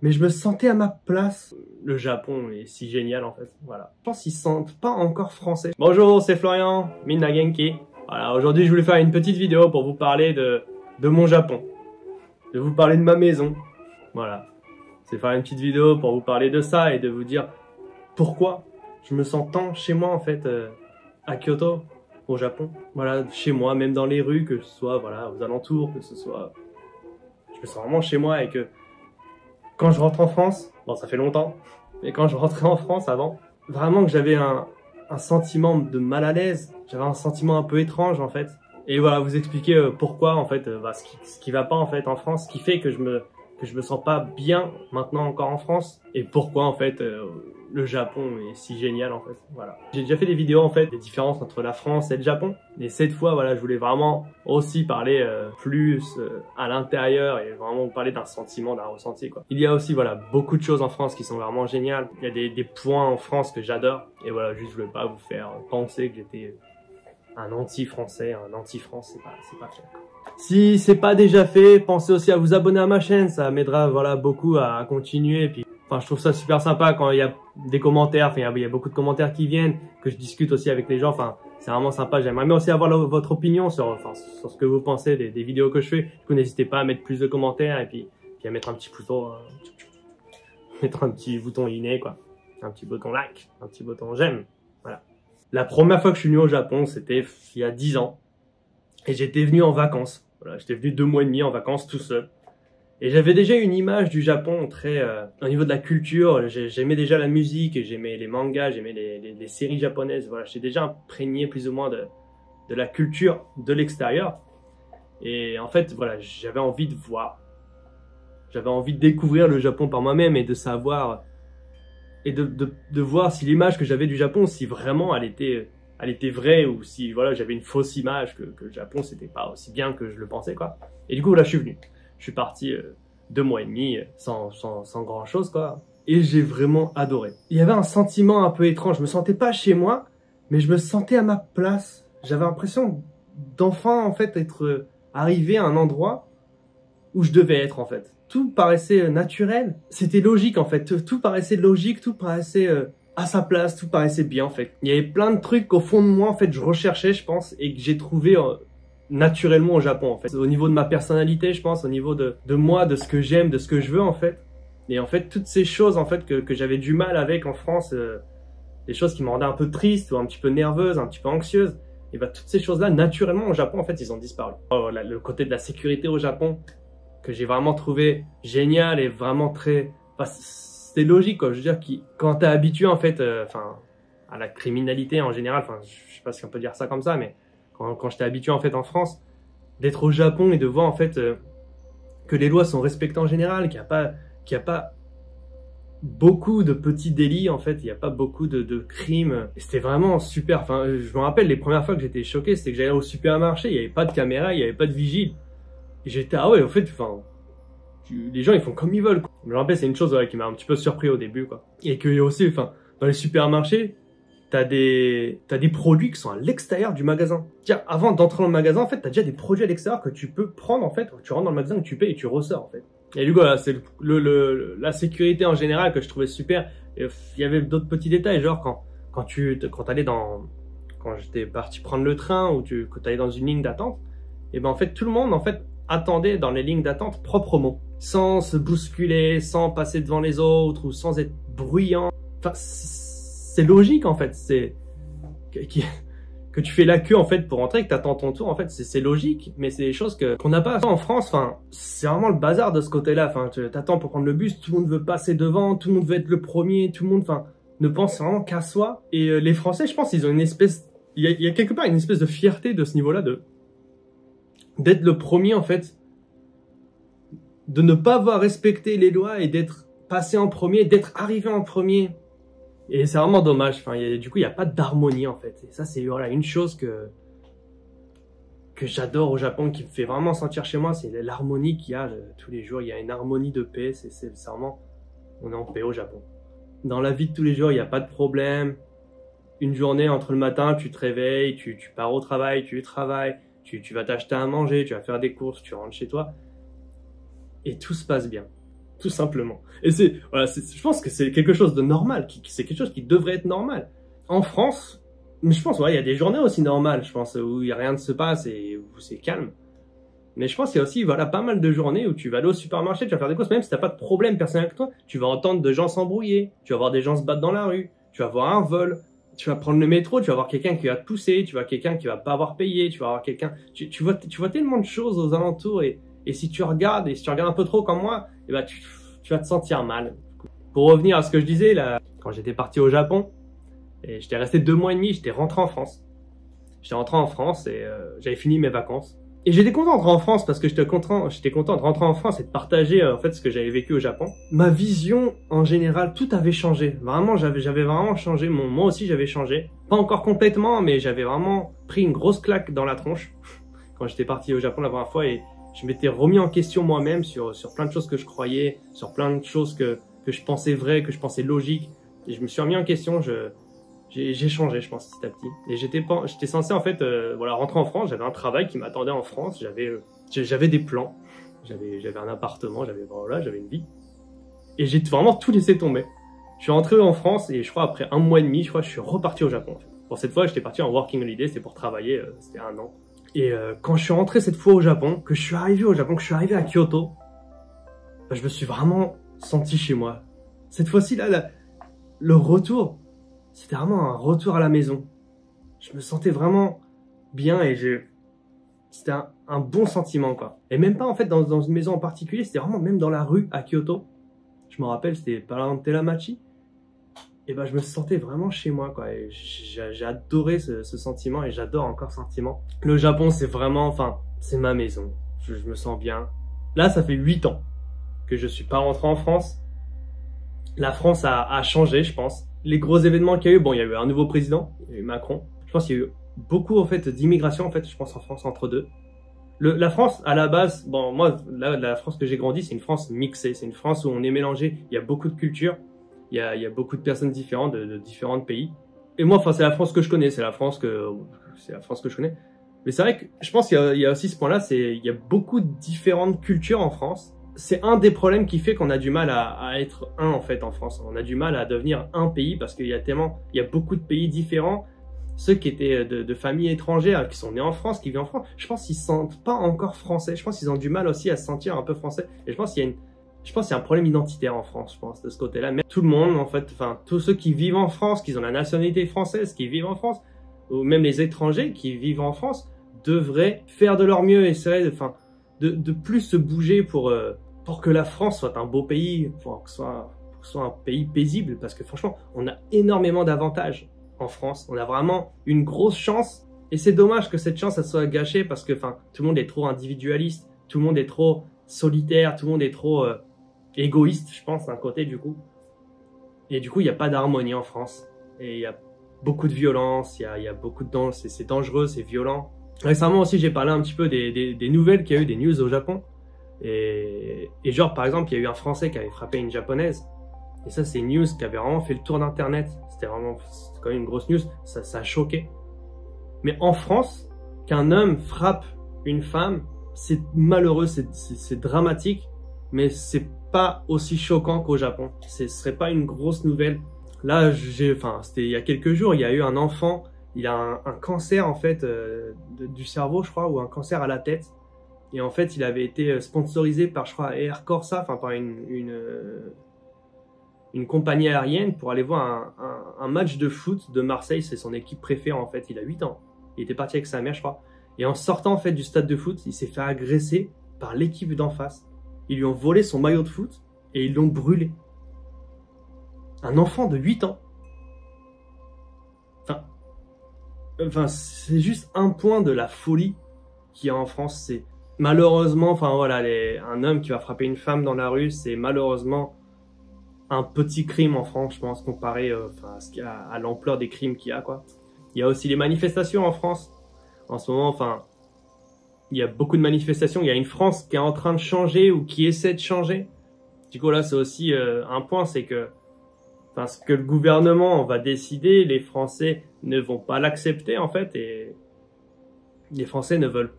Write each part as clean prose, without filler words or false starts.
Mais je me sentais à ma place. Le Japon est si génial en fait, voilà. Je pense qu'ils se sentent pas encore français. Bonjour, c'est Florian, Minna Genki. Voilà, aujourd'hui je voulais faire une petite vidéo pour vous parler de mon Japon. De vous parler de ma maison. Voilà. C'est faire une petite vidéo pour vous parler de ça et de vous dire pourquoi je me sens tant chez moi en fait à Kyoto, au Japon. Voilà, chez moi, même dans les rues, que ce soit voilà, aux alentours, que ce soit... Je me sens vraiment chez moi et que quand je rentre en France, bon ça fait longtemps, mais quand je rentrais en France avant, vraiment que j'avais un sentiment de mal à l'aise, j'avais un sentiment un peu étrange en fait. Et voilà, vous expliquer pourquoi en fait, ce qui va pas en fait en France, ce qui fait que je me sens pas bien maintenant encore en France, et pourquoi en fait le Japon est si génial en fait, voilà. J'ai déjà fait des vidéos en fait, des différences entre la France et le Japon, et cette fois voilà, je voulais vraiment aussi parler plus à l'intérieur et vraiment vous parler d'un sentiment, d'un ressenti quoi. Il y a aussi voilà, beaucoup de choses en France qui sont vraiment géniales, il y a des points en France que j'adore, et voilà, juste je voulais pas vous faire penser que j'étais un anti-français, un anti-France, c'est pas clair. Si c'est pas déjà fait, pensez aussi à vous abonner à ma chaîne, ça m'aidera voilà beaucoup à continuer. Et puis, enfin, je trouve ça super sympa quand il y a des commentaires, enfin il y a beaucoup de commentaires qui viennent, que je discute aussi avec les gens. Enfin, c'est vraiment sympa. J'aimerais bien aussi avoir votre opinion sur ce que vous pensez des vidéos que je fais. Du coup, n'hésitez pas à mettre plus de commentaires et puis à mettre un petit pouce, mettre un petit bouton inné quoi, un petit bouton like, un petit bouton j'aime. Voilà. La première fois que je suis venu au Japon, c'était il y a 10 ans. Et j'étais venu en vacances. Voilà, j'étais venu 2 mois et demi en vacances tout seul. Et j'avais déjà une image du Japon très... au niveau de la culture, j'aimais déjà la musique, j'aimais les mangas, j'aimais les séries japonaises. Voilà, j'étais déjà imprégné plus ou moins de la culture de l'extérieur. Et en fait, voilà, j'avais envie de voir. J'avais envie de découvrir le Japon par moi-même et de savoir... Et de voir si l'image que j'avais du Japon, si vraiment elle était vraie ou si voilà j'avais une fausse image que le Japon c'était pas aussi bien que je le pensais quoi. Et du coup là je suis venu. Je suis parti 2 mois et demi sans grand chose quoi. Et j'ai vraiment adoré. Il y avait un sentiment un peu étrange. Je me sentais pas chez moi, mais je me sentais à ma place. J'avais l'impression d'enfin en fait être arrivé à un endroit où je devais être en fait. Tout paraissait naturel, c'était logique en fait, tout paraissait logique, tout paraissait à sa place, tout paraissait bien en fait. Il y avait plein de trucs qu'au fond de moi en fait je recherchais je pense et que j'ai trouvé naturellement au Japon en fait. Au niveau de ma personnalité je pense, au niveau de moi, de ce que j'aime, de ce que je veux en fait. Et en fait toutes ces choses en fait que j'avais du mal avec en France, des choses qui me rendaient un peu triste ou un petit peu nerveuse, un petit peu anxieuse. Et bah toutes ces choses là naturellement au Japon en fait ils ont disparu. Oh, le côté de la sécurité au Japon, que j'ai vraiment trouvé génial et vraiment très... Enfin, c'était logique, quoi. Je veux dire, quand t'es habitué, en fait, à la criminalité en général, enfin, je sais pas si on peut dire ça comme ça, mais quand j'étais habitué, en fait, en France, d'être au Japon et de voir, en fait, que les lois sont respectées en général, qu'il y a pas beaucoup de petits délits, en fait, il n'y a pas beaucoup de crimes. C'était vraiment super. Enfin, je me rappelle, les premières fois que j'étais choqué, c'était que j'allais au supermarché, il n'y avait pas de caméra, il n'y avait pas de vigile. Et j'étais, ah ouais, en fait, enfin, les gens, ils font comme ils veulent, quoi. Je me rappelle, c'est une chose qui m'a un petit peu surpris au début, quoi. Et que aussi, enfin, dans les supermarchés, t'as des produits qui sont à l'extérieur du magasin. Tiens, avant d'entrer dans le magasin, en fait, t'as déjà des produits à l'extérieur que tu peux prendre, en fait. Tu rentres dans le magasin, tu payes et tu ressors, en fait. Et du coup, là, c'est la sécurité en général que je trouvais super. Et il y avait d'autres petits détails, genre quand j'étais parti prendre le train ou quand t'allais dans une ligne d'attente, et ben en fait, tout le monde, en fait, attendait dans les lignes d'attente proprement, sans se bousculer, sans passer devant les autres ou sans être bruyant. Enfin, c'est logique en fait, c'est que tu fais la queue en fait pour entrer, que t'attends ton tour en fait, c'est logique, mais c'est des choses qu'on n'a pas en France. Enfin, c'est vraiment le bazar de ce côté-là. Enfin, t'attends pour prendre le bus, tout le monde veut passer devant, tout le monde veut être le premier, tout le monde, enfin, ne pense vraiment qu'à soi. Et les Français, je pense, ils ont une espèce, il y a quelque part une espèce de fierté de ce niveau-là d'être le premier en fait, de ne pas avoir respecté les lois et d'être passé en premier, d'être arrivé en premier. Et c'est vraiment dommage. Enfin, du coup, il n'y a pas d'harmonie en fait. Et ça, c'est voilà, une chose que j'adore au Japon, qui me fait vraiment sentir chez moi, c'est l'harmonie qu'il y a tous les jours. Il y a une harmonie de paix. C'est vraiment, on est en paix au Japon. Dans la vie de tous les jours, il n'y a pas de problème. Une journée entre le matin, tu te réveilles, tu pars au travail, tu travailles. Tu vas t'acheter à manger, tu vas faire des courses, tu rentres chez toi. Et tout se passe bien. tout simplement. Et voilà, je pense que c'est quelque chose de normal, c'est quelque chose qui devrait être normal. En France, mais je pense, ouais, il y a des journées aussi normales, je pense, où il y a rien ne se passe et où c'est calme. Mais je pense qu'il y a aussi, voilà, pas mal de journées où tu vas aller au supermarché, tu vas faire des courses, même si t'as pas de problème personnel avec toi, tu vas entendre de gens s'embrouiller, tu vas voir des gens se battre dans la rue, tu vas voir un vol, tu vas prendre le métro, tu vas voir quelqu'un qui va te pousser, tu vas voir quelqu'un qui va pas avoir payé, tu vas voir quelqu'un, tu vois tellement de choses aux alentours et si tu regardes, un peu trop comme moi, et ben tu vas te sentir mal. Pour revenir à ce que je disais, là, quand j'étais parti au Japon, et j'étais resté 2 mois et demi, j'étais rentré en France. J'étais rentré en France et j'avais fini mes vacances. Et j'étais content de rentrer en France parce que j'étais content de rentrer en France et de partager en fait ce que j'avais vécu au Japon. Ma vision en général, tout avait changé. Vraiment, j'avais vraiment changé. Moi aussi, j'avais changé. Pas encore complètement, mais j'avais vraiment pris une grosse claque dans la tronche quand j'étais parti au Japon la première fois et je m'étais remis en question moi-même sur plein de choses que je croyais, sur plein de choses que je pensais vraies, que je pensais logiques. Et je me suis remis en question. J'ai changé, je pense, petit à petit. Et j'étais censé, en fait, voilà, rentrer en France. J'avais un travail qui m'attendait en France. J'avais des plans. J'avais un appartement. J'avais une vie. Et j'ai vraiment tout laissé tomber. Je suis rentré en France et je crois, après 1 mois et demi, je suis reparti au Japon, en fait. Pour cette fois, j'étais parti en working holiday. C'était pour travailler. C'était 1 an. Et quand je suis rentré cette fois au Japon, que je suis arrivé à Kyoto, bah, je me suis vraiment senti chez moi. Cette fois-ci, là, le retour, c'était vraiment un retour à la maison. Je me sentais vraiment bien et c'était un bon sentiment, quoi. Et même pas, en fait, dans une maison en particulier, c'était vraiment même dans la rue à Kyoto. Je me rappelle, c'était Palais Telamachi. Et ben, je me sentais vraiment chez moi, quoi. Et j'ai adoré ce sentiment et j'adore encore ce sentiment. Le Japon, c'est vraiment, enfin, c'est ma maison. Je me sens bien. Là, ça fait 8 ans que je suis pas rentré en France. La France a changé, je pense. Les gros événements qu'il y a eu, bon, il y a eu un nouveau président, il y a eu Macron. Je pense qu'il y a eu beaucoup, en fait, d'immigration, en fait, je pense, en France, entre deux. La France, à la base, bon, moi, la France que j'ai grandi, c'est une France mixée. C'est une France où on est mélangé. Il y a beaucoup de cultures. Il y a beaucoup de personnes différentes de différents pays. Et moi, enfin, c'est la France que je connais. C'est la France que je connais. Mais c'est vrai que je pense qu'il y a aussi ce point-là, il y a beaucoup de différentes cultures en France. C'est un des problèmes qui fait qu'on a du mal à être un, en fait, en France. On a du mal à devenir un pays parce qu'il y a beaucoup de pays différents. Ceux qui étaient de familles étrangères, qui sont nés en France, qui vivent en France, je pense qu'ils se sentent pas encore français. Je pense qu'ils ont du mal aussi à se sentir un peu français. Et je pense qu'il y a un problème identitaire en France, je pense, de ce côté-là. Mais tout le monde, en fait, enfin, tous ceux qui vivent en France, qui ont la nationalité française, qui vivent en France, ou même les étrangers qui vivent en France, devraient faire de leur mieux, essayer de plus se bouger pour que la France soit un beau pays, pour que ce soit un pays paisible, parce que franchement, on a énormément d'avantages en France. On a vraiment une grosse chance, et c'est dommage que cette chance, elle soit gâchée, parce que, enfin, tout le monde est trop individualiste, tout le monde est trop solitaire, tout le monde est trop égoïste, je pense, d'un côté, du coup. Et du coup, il n'y a pas d'harmonie en France. Et il y a beaucoup de violence, il y a beaucoup de danger, c'est dangereux, c'est violent. Récemment aussi, j'ai parlé un petit peu des nouvelles qu'il y a eu, des news au Japon. Et genre, par exemple, il y a eu un Français qui avait frappé une Japonaise. Et ça, c'est une news qui avait vraiment fait le tour d'Internet. C'était quand même une grosse news. Ça a choqué. Mais en France, qu'un homme frappe une femme, c'est malheureux, c'est dramatique. Mais c'est pas aussi choquant qu'au Japon. Ce serait pas une grosse nouvelle. Là, c'était il y a quelques jours, il y a eu un enfant, il a un cancer, en fait, du cerveau, je crois, ou un cancer à la tête. Et en fait, il avait été sponsorisé par, je crois, Air Corsa, enfin par une compagnie aérienne pour aller voir un match de foot de Marseille. C'est son équipe préférée, en fait. Il a 8 ans. Il était parti avec sa mère, je crois. Et en sortant, en fait, du stade de foot, il s'est fait agresser par l'équipe d'en face. Ils lui ont volé son maillot de foot et ils l'ont brûlé. Un enfant de 8 ans. Enfin, c'est juste un point de la folie qu'il y a en France. C'est malheureusement, enfin voilà, un homme qui va frapper une femme dans la rue, c'est malheureusement un petit crime en France, je pense, comparé à l'ampleur des crimes qu'il y a, quoi. Il y a aussi les manifestations en France. En ce moment, enfin, il y a beaucoup de manifestations. Il y a une France qui est en train de changer ou qui essaie de changer. Du coup, là, c'est aussi un point, c'est que ce que le gouvernement va décider, les Français ne vont pas l'accepter, en fait, et les Français ne veulent.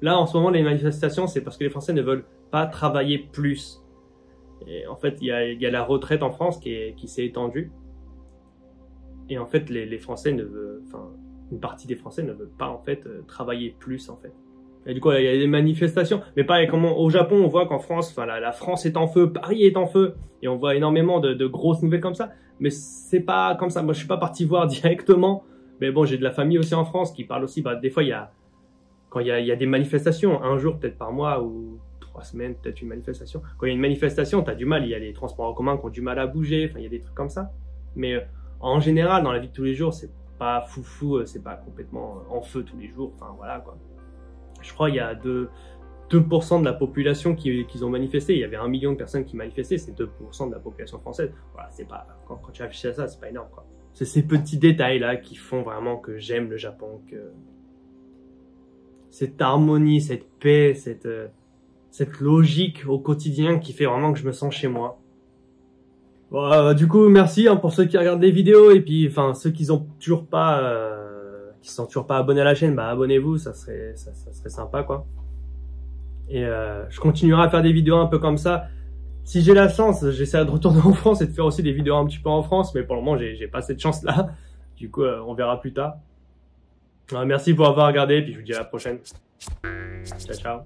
Là, en ce moment, les manifestations, c'est parce que les Français ne veulent pas travailler plus. Et en fait, il y a la retraite en France qui s'est étendue. Et en fait, les Français ne veulent, enfin, une partie des Français ne veut pas en fait travailler plus en fait. Et du coup, il y a des manifestations, mais pareil, comment au Japon, on voit qu'en France, enfin, la France est en feu, Paris est en feu, et on voit énormément de grosses nouvelles comme ça. Mais c'est pas comme ça. Moi, je suis pas parti voir directement. Mais bon, j'ai de la famille aussi en France qui parle aussi. Bah, des fois, quand il y a des manifestations, un jour peut-être par mois ou 3 semaines, peut-être une manifestation. Quand il y a une manifestation, t'as du mal. Il y a les transports en commun qui ont du mal à bouger. Enfin, il y a des trucs comme ça. Mais en général, dans la vie de tous les jours, c'est pas foufou, c'est pas complètement en feu tous les jours. Enfin, voilà quoi. Je crois qu'il y a 2% de la population qui ont manifesté. Il y avait 1 million de personnes qui manifestaient. C'est 2% de la population française. Voilà, c'est pas, quand tu réfléchis à ça, c'est pas énorme, quoi. C'est ces petits détails-là qui font vraiment que j'aime le Japon, que cette harmonie, cette paix, cette logique au quotidien qui fait vraiment que je me sens chez moi. Bon, du coup, merci pour ceux qui regardent les vidéos et puis, enfin, ceux qui sont toujours pas abonnés à la chaîne, bah abonnez-vous, ça serait sympa, quoi. Et je continuerai à faire des vidéos un peu comme ça. Si j'ai la chance, j'essaierai de retourner en France et de faire aussi des vidéos un petit peu en France, mais pour le moment, j'ai pas cette chance-là. Du coup, on verra plus tard. Merci pour avoir regardé, puis je vous dis à la prochaine. Ciao, ciao.